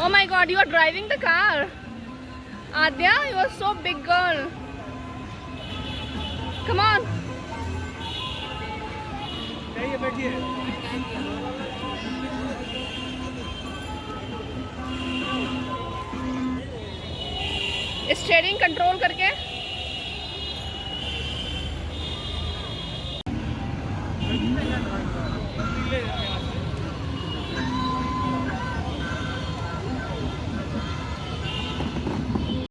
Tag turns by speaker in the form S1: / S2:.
S1: Oh my god, you are driving the car. Adya, you are so big girl. Come on. Steering control करके.